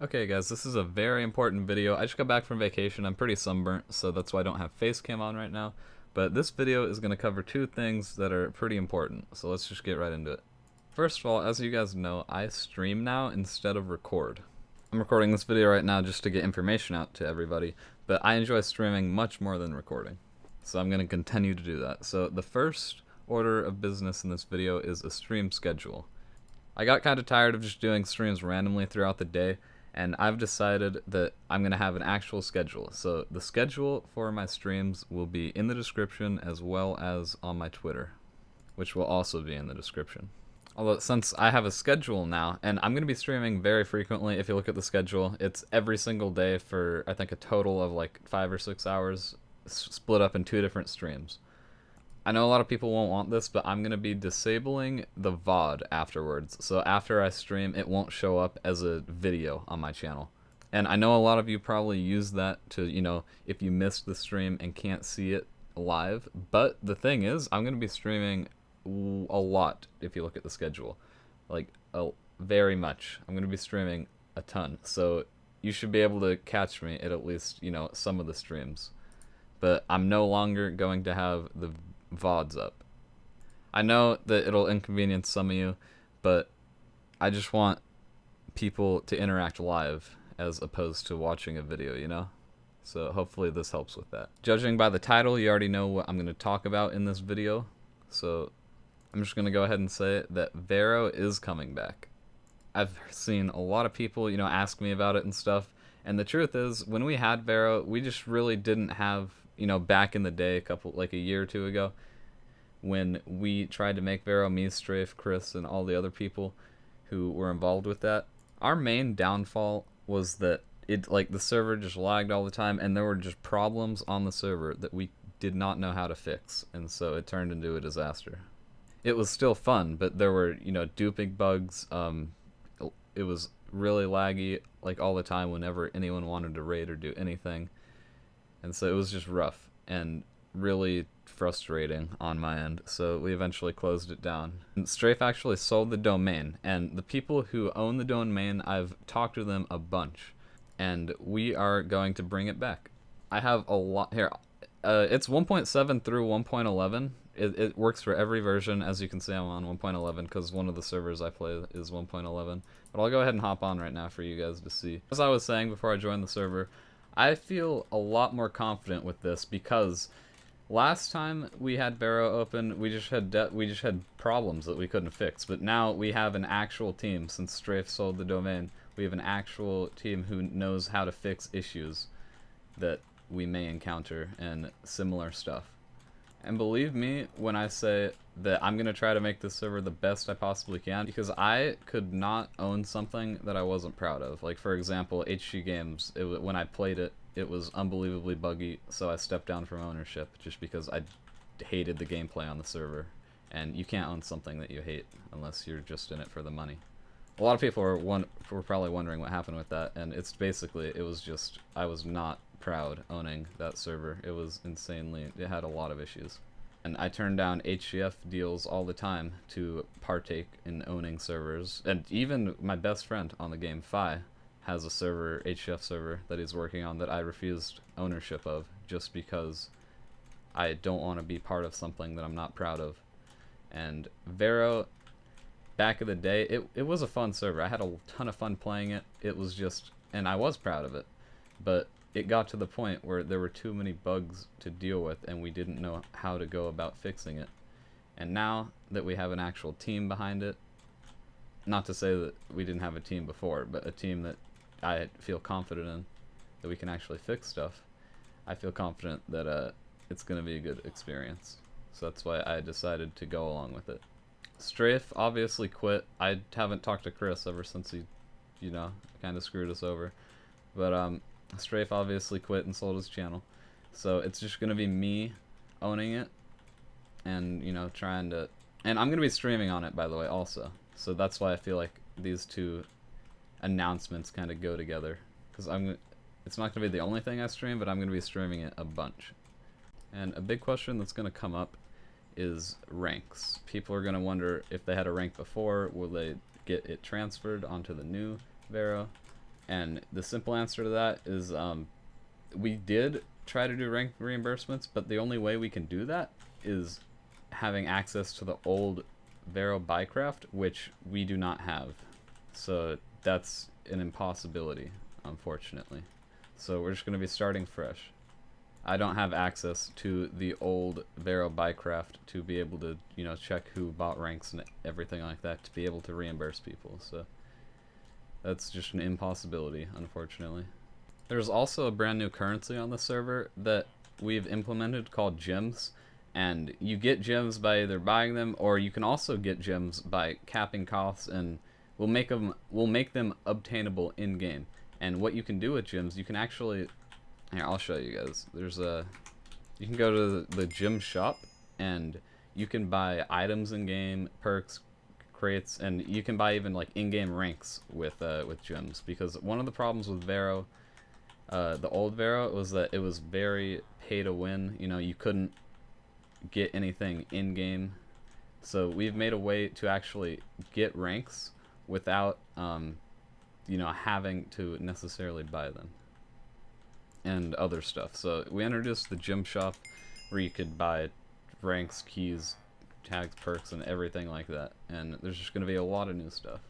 Okay guys, this is a very important video. I just got back from vacation. I'm pretty sunburnt, so that's why I don't have face cam on right now. But this video is going to cover two things that are pretty important, so let's just get right into it. First of all, as you guys know, I stream now instead of record. I'm recording this video right now just to get information out to everybody, but I enjoy streaming much more than recording. So I'm going to continue to do that. So the first order of business in this video is a stream schedule. I got kind of tired of just doing streams randomly throughout the day, and I've decided that I'm going to have an actual schedule. So the schedule for my streams will be in the description as well as on my Twitter, which will also be in the description. Although since I have a schedule now, and I'm going to be streaming very frequently, if you look at the schedule, it's every single day for I think a total of like 5 or 6 hours split up in 2 different streams. I know a lot of people won't want this, but I'm going to be disabling the VOD afterwards. So after I stream, it won't show up as a video on my channel. And I know a lot of you probably use that to, if you missed the stream and can't see it live. But the thing is, I'm going to be streaming a lot if you look at the schedule. Like, very much. I'm going to be streaming a ton. So you should be able to catch me at least, some of the streams. But I'm no longer going to have the VODs up. I know that it'll inconvenience some of you, but I just want people to interact live as opposed to watching a video, So hopefully this helps with that. Judging by the title, you already know what I'm going to talk about in this video. So I'm just going to go ahead and say that Vero is coming back. I've seen a lot of people, ask me about it and stuff. And the truth is, when we had Vero, we just really didn't have, back in the day, a year or two ago, when we tried to make Vero, me, Strafe, Chris, and all the other people who were involved with that, our main downfall was that the server just lagged all the time, and there were just problems on the server that we did not know how to fix, and so it turned into a disaster. It was still fun, but there were, duping bugs. It was really laggy, all the time whenever anyone wanted to raid or do anything. And so it was just rough and really frustrating on my end. So we eventually closed it down. And Strafe actually sold the domain, and the people who own the domain, I've talked to them a bunch, and we are going to bring it back. I have a lot here. It's 1.7 through 1.11. It works for every version. As you can see, I'm on 1.11 because one of the servers I play is 1.11. But I'll go ahead and hop on right now for you guys to see. As I was saying before I joined the server, I feel a lot more confident with this because last time we had Vero open, we just had problems that we couldn't fix. But now we have an actual team. Since Strafe sold the domain, we have an actual team who knows how to fix issues that we may encounter and similar stuff. And believe me when I say that I'm going to try to make this server the best I possibly can, because I could not own something that I wasn't proud of. Like, for example, HG Games, when I played it, it was unbelievably buggy, so I stepped down from ownership just because I hated the gameplay on the server. And you can't own something that you hate unless you're just in it for the money. A lot of people were probably wondering what happened with that, and it's basically, it was just, I was not proud owning that server. It was it had a lot of issues. And I turned down HCF deals all the time to partake in owning servers. And even my best friend on the game, Fi, has a server, HCF server, that he's working on that I refused ownership of just because I don't want to be part of something that I'm not proud of. And Vero, back in the day, it was a fun server. I had a ton of fun playing it. It was just, and I was proud of it. But it got to the point where there were too many bugs to deal with and we didn't know how to go about fixing it. And now that we have an actual team behind it, not to say that we didn't have a team before, but a team that I feel confident in, that we can actually fix stuff, I feel confident that it's going to be a good experience. So that's why I decided to go along with it. Strafe obviously quit. I haven't talked to Chris ever since he, kind of screwed us over. But Strafe obviously quit and sold his channel, so it's just gonna be me owning it, and trying to, and I'm gonna be streaming on it, by the way, also. So that's why I feel like these two announcements kind of go together, because it's not gonna be the only thing I stream, but I'm gonna be streaming it a bunch. And a big question that's gonna come up is ranks. People are gonna wonder if they had a rank before, will they get it transferred onto the new Vero? And the simple answer to that is we did try to do rank reimbursements, but the only way we can do that is having access to the old Vero Bycraft, which we do not have. So that's an impossibility, unfortunately. So we're just going to be starting fresh. I don't have access to the old Vero Bycraft to be able to, you know, check who bought ranks and everything like that to be able to reimburse people. So that's just an impossibility, unfortunately. There's also a brand new currency on the server that we've implemented called gems, and you get gems by either buying them, or you can also get gems by capping costs, and we'll make them obtainable in game. And what you can do with gems, you can actually, here, I'll show you guys. You can go to the gem shop, and you can buy items in game, perks, crates, and you can buy even like in-game ranks with gems. Because one of the problems with Vero, the old Vero, was that it was very pay to win. You know, you couldn't get anything in game. So we've made a way to actually get ranks without, you know, having to necessarily buy them and other stuff. So we introduced the gem shop where you could buy ranks, keys, tags, perks, and everything like that. And there's just going to be a lot of new stuff.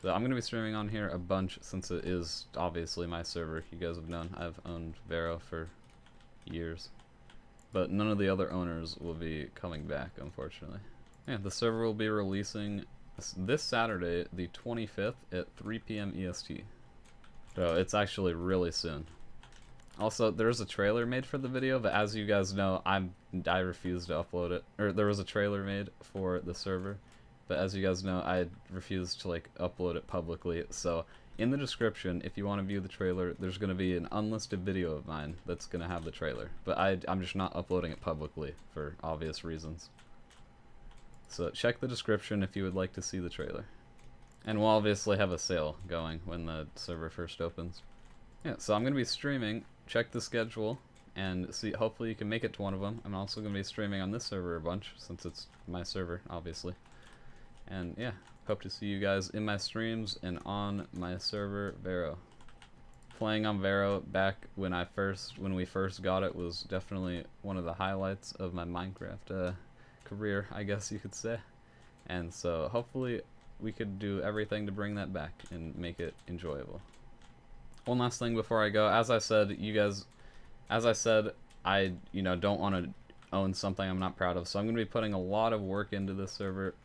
So I'm going to be streaming on here a bunch since it is obviously my server. You guys have known I've owned Vero for years. But none of the other owners will be coming back, unfortunately. Yeah, the server will be releasing this Saturday, the 25th at 3 p.m. EST. So it's actually really soon. Also, there's a trailer made for the video, but as you guys know, I refused to upload it. Or there was a trailer made for the server, but as you guys know, I refused to like upload it publicly. So in the description, if you want to view the trailer, there's going to be an unlisted video of mine that's going to have the trailer. But I'm just not uploading it publicly for obvious reasons. So check the description if you would like to see the trailer. And we'll obviously have a sale going when the server first opens. Yeah, so I'm going to be streaming. Check the schedule and see. Hopefully you can make it to one of them. I'm also going to be streaming on this server a bunch since it's my server, obviously. And yeah, hope to see you guys in my streams and on my server, Vero. Playing on Vero back when we first got it was definitely one of the highlights of my Minecraft career, I guess you could say. And so hopefully we could do everything to bring that back and make it enjoyable. One last thing before I go, as I said, I don't want to own something I'm not proud of, so I'm going to be putting a lot of work into this server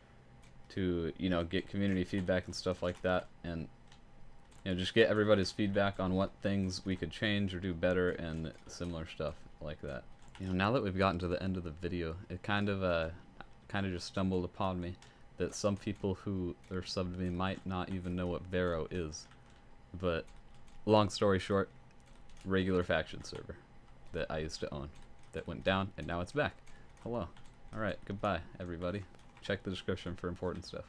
to, you know, get community feedback and stuff like that, and, you know, just get everybody's feedback on what things we could change or do better and similar stuff like that. You know, now that we've gotten to the end of the video, it kind of just stumbled upon me that some people who are subbed to me might not even know what Vero is, but long story short, regular faction server that I used to own that went down and now it's back. Hello. Alright, goodbye everybody. Check the description for important stuff.